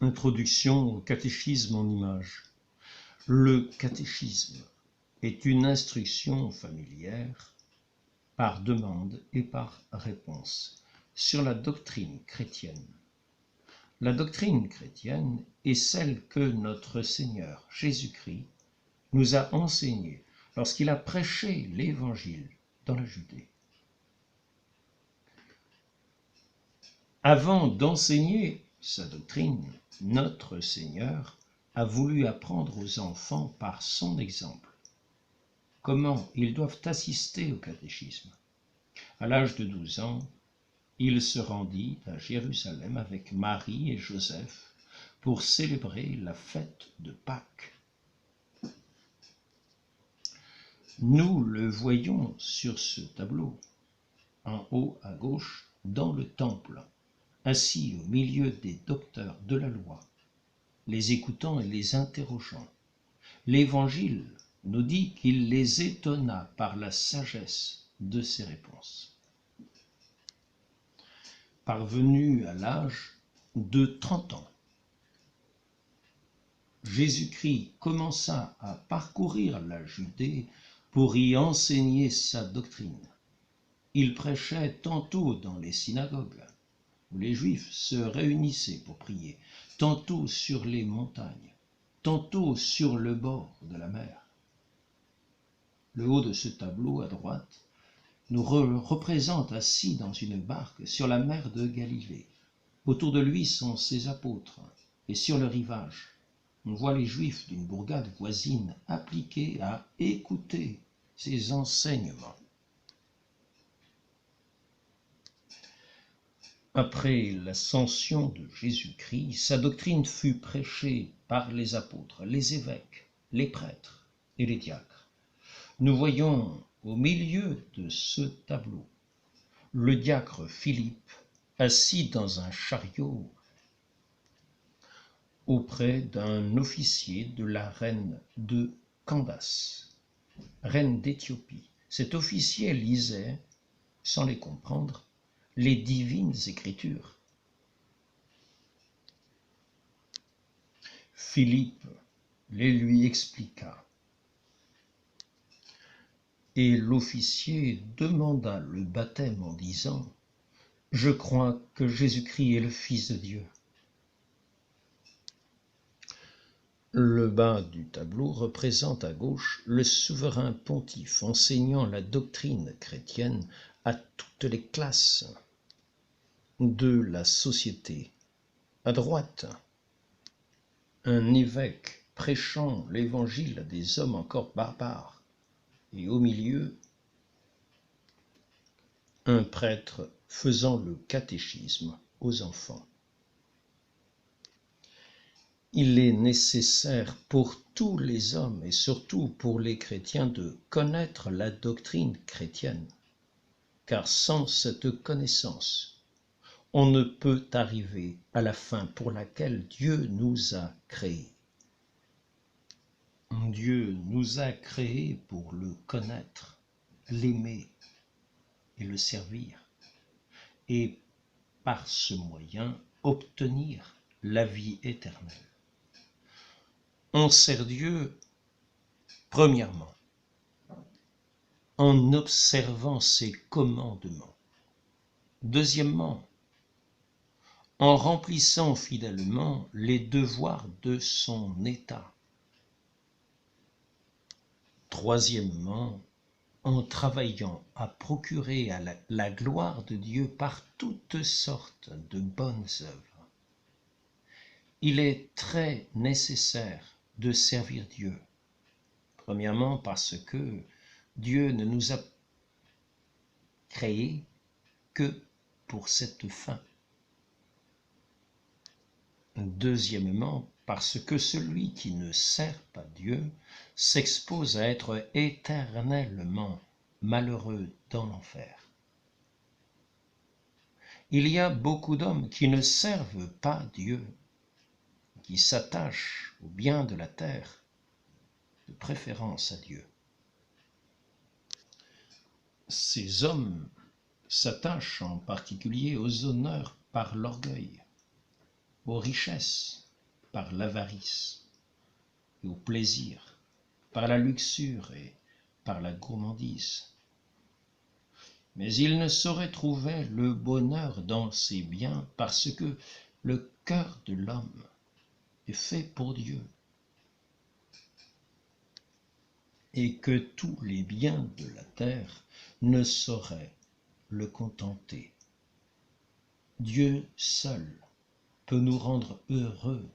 Introduction au catéchisme en images. Le catéchisme est une instruction familière par demande et par réponse sur la doctrine chrétienne. La doctrine chrétienne est celle que notre Seigneur Jésus-Christ nous a enseignée lorsqu'il a prêché l'Évangile dans la Judée. Avant d'enseigner sa doctrine, notre Seigneur a voulu apprendre aux enfants par son exemple comment ils doivent assister au catéchisme. À l'âge de 12 ans, il se rendit à Jérusalem avec Marie et Joseph pour célébrer la fête de Pâques. Nous le voyons sur ce tableau, en haut à gauche, dans le temple, assis au milieu des docteurs de la loi, les écoutant et les interrogeant. L'Évangile nous dit qu'il les étonna par la sagesse de ses réponses. Parvenu à l'âge de 30 ans, Jésus-Christ commença à parcourir la Judée pour y enseigner sa doctrine. Il prêchait tantôt dans les synagogues, où les Juifs se réunissaient pour prier, tantôt sur les montagnes, tantôt sur le bord de la mer. Le haut de ce tableau à droite nous représente assis dans une barque sur la mer de Galilée. Autour de lui sont ses apôtres, et sur le rivage, on voit les Juifs d'une bourgade voisine appliqués à écouter ses enseignements. Après l'ascension de Jésus-Christ, sa doctrine fut prêchée par les apôtres, les évêques, les prêtres et les diacres. Nous voyons au milieu de ce tableau le diacre Philippe assis dans un chariot auprès d'un officier de la reine de Candace, reine d'Éthiopie. Cet officier lisait, sans les comprendre, les divines écritures. Philippe les lui expliqua. Et l'officier demanda le baptême en disant « Je crois que Jésus-Christ est le Fils de Dieu ». Le bas du tableau représente à gauche le souverain pontife enseignant la doctrine chrétienne à toutes les classes de la société. À droite, un évêque prêchant l'évangile à des hommes encore barbares. Et au milieu, un prêtre faisant le catéchisme aux enfants. Il est nécessaire pour tous les hommes et surtout pour les chrétiens de connaître la doctrine chrétienne, car sans cette connaissance, on ne peut arriver à la fin pour laquelle Dieu nous a créés. Dieu nous a créés pour le connaître, l'aimer et le servir, et par ce moyen obtenir la vie éternelle. On sert Dieu, premièrement, en observant ses commandements. Deuxièmement, en remplissant fidèlement les devoirs de son État. Troisièmement, en travaillant à procurer à la gloire de Dieu par toutes sortes de bonnes œuvres. Il est très nécessaire de servir Dieu. Premièrement, parce que Dieu ne nous a créés que pour cette fin. Deuxièmement, parce que celui qui ne sert pas Dieu s'expose à être éternellement malheureux dans l'enfer. Il y a beaucoup d'hommes qui ne servent pas Dieu, qui s'attachent au bien de la terre, de préférence à Dieu. Ces hommes s'attachent en particulier aux honneurs par l'orgueil, aux richesses par l'avarice et au plaisir, par la luxure et par la gourmandise. Mais il ne saurait trouver le bonheur dans ces biens parce que le cœur de l'homme est fait pour Dieu et que tous les biens de la terre ne sauraient le contenter. Dieu seul peut nous rendre heureux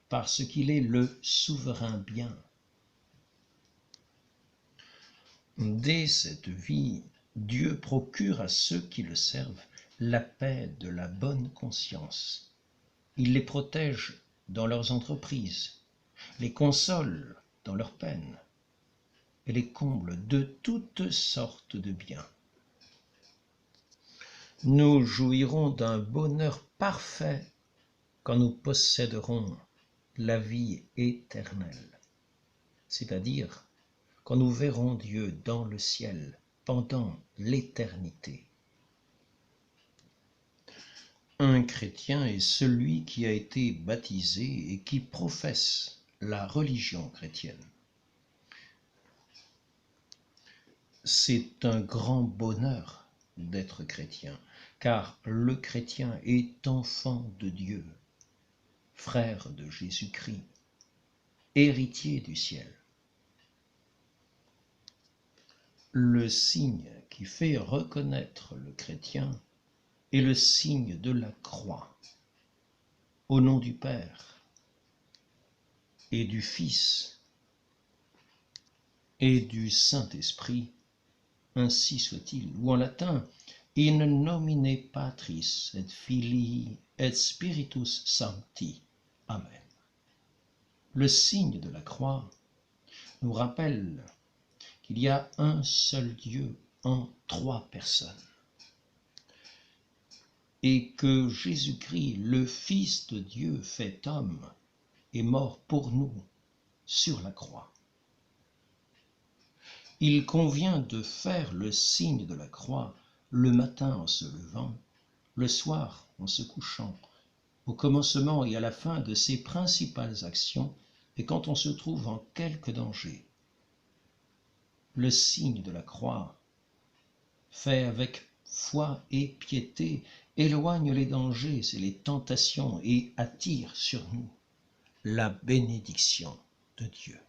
parce qu'il est le souverain bien. Dès cette vie, Dieu procure à ceux qui le servent la paix de la bonne conscience. Il les protège dans leurs entreprises, les console dans leurs peines et les comble de toutes sortes de biens. Nous jouirons d'un bonheur parfait quand nous posséderons la vie éternelle, c'est-à-dire quand nous verrons Dieu dans le ciel pendant l'éternité. Un chrétien est celui qui a été baptisé et qui professe la religion chrétienne. C'est un grand bonheur d'être chrétien, car le chrétien est enfant de Dieu, frère de Jésus-Christ, héritier du ciel. Le signe qui fait reconnaître le chrétien est le signe de la croix. Au nom du Père et du Fils et du Saint-Esprit, ainsi soit-il, ou en latin, in nomine Patris et Filii et Spiritus Sancti. Amen. Le signe de la croix nous rappelle qu'il y a un seul Dieu en 3 personnes et que Jésus-Christ, le Fils de Dieu fait homme, est mort pour nous sur la croix. Il convient de faire le signe de la croix le matin en se levant, le soir en se couchant, au commencement et à la fin de ses principales actions et quand on se trouve en quelque danger. Le signe de la croix, fait avec foi et piété, éloigne les dangers et les tentations et attire sur nous la bénédiction de Dieu.